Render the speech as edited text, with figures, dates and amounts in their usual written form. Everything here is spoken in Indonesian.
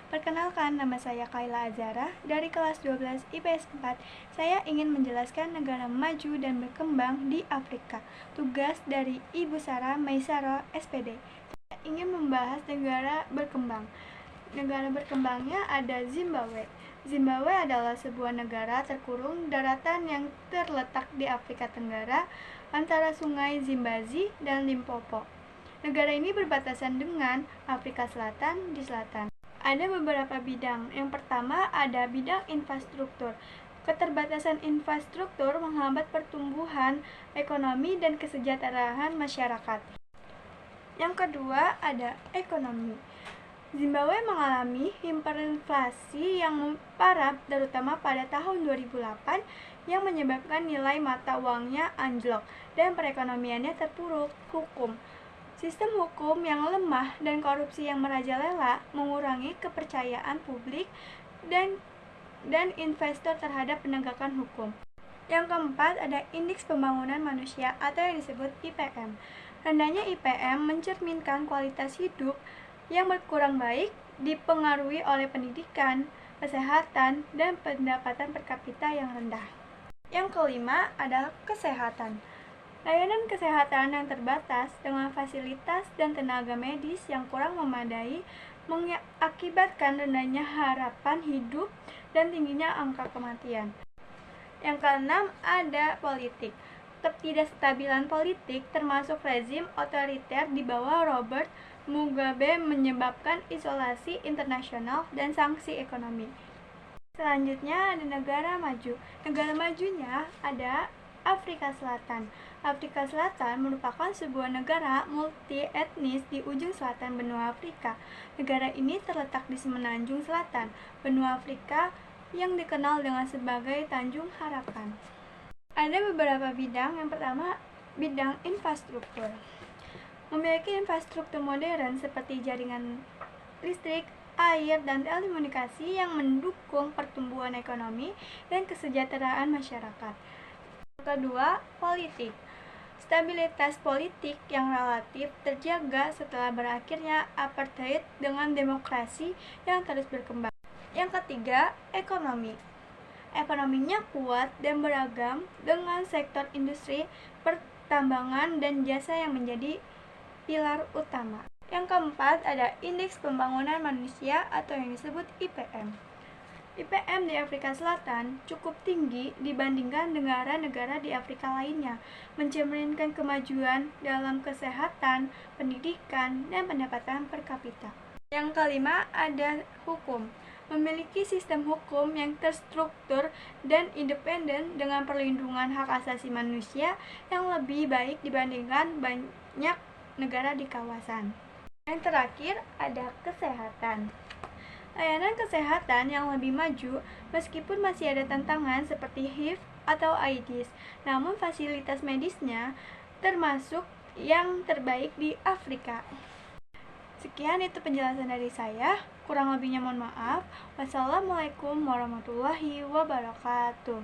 Perkenalkan, nama saya Kayla Azara dari kelas 12 IPS 4. Saya ingin menjelaskan negara maju dan berkembang di Afrika. Tugas dari Ibu Sarah Maisaro, SPD. Saya ingin membahas negara berkembang. Negara berkembangnya ada Zimbabwe. Zimbabwe adalah sebuah negara terkurung daratan yang terletak di Afrika Tenggara antara sungai Zimbazi dan Limpopo. Negara ini berbatasan dengan Afrika Selatan di selatan. Ada beberapa bidang. Yang pertama ada bidang infrastruktur. Keterbatasan infrastruktur menghambat pertumbuhan ekonomi dan kesejahteraan masyarakat. Yang kedua ada ekonomi. Zimbabwe mengalami hiperinflasi yang parah terutama pada tahun 2008 yang menyebabkan nilai mata uangnya anjlok dan perekonomiannya terpuruk. Hukum. Sistem hukum yang lemah dan korupsi yang merajalela mengurangi kepercayaan publik dan investor terhadap penegakan hukum. Yang keempat ada Indeks Pembangunan Manusia atau yang disebut IPM. Rendahnya IPM mencerminkan kualitas hidup yang berkurang baik dipengaruhi oleh pendidikan, kesehatan, dan pendapatan per kapita yang rendah. Yang kelima adalah kesehatan. Layanan kesehatan yang terbatas dengan fasilitas dan tenaga medis yang kurang memadai mengakibatkan rendahnya harapan hidup dan tingginya angka kematian. Yang keenam ada politik. Ketidakstabilan politik termasuk rezim otoriter di bawah Robert Mugabe menyebabkan isolasi internasional dan sanksi ekonomi. Selanjutnya ada negara maju. Negara majunya ada Afrika Selatan. Afrika Selatan merupakan sebuah negara multi-etnis di ujung selatan benua Afrika. Negara ini terletak di semenanjung selatan benua Afrika yang dikenal dengan sebagai Tanjung Harapan. Ada beberapa bidang. Yang pertama, bidang infrastruktur. Memiliki infrastruktur modern seperti jaringan listrik, air, dan telekomunikasi yang mendukung pertumbuhan ekonomi dan kesejahteraan masyarakat. Kedua, politik. Stabilitas politik yang relatif terjaga setelah berakhirnya apartheid dengan demokrasi yang terus berkembang. Yang ketiga, ekonomi. Ekonominya kuat dan beragam dengan sektor industri, pertambangan, dan jasa yang menjadi pilar utama. Yang keempat ada Indeks Pembangunan Manusia atau yang disebut IPM. IPM di Afrika Selatan cukup tinggi dibandingkan negara-negara di Afrika lainnya, mencerminkan kemajuan dalam kesehatan, pendidikan, dan pendapatan per kapita. Yang kelima ada hukum. Memiliki sistem hukum yang terstruktur dan independen dengan perlindungan hak asasi manusia yang lebih baik dibandingkan banyak negara di kawasan. Yang terakhir ada kesehatan. Layanan kesehatan yang lebih maju meskipun masih ada tantangan seperti HIV atau AIDS, namun fasilitas medisnya termasuk yang terbaik di Afrika. Sekian itu penjelasan dari saya, kurang lebihnya mohon maaf. Wassalamualaikum warahmatullahi wabarakatuh.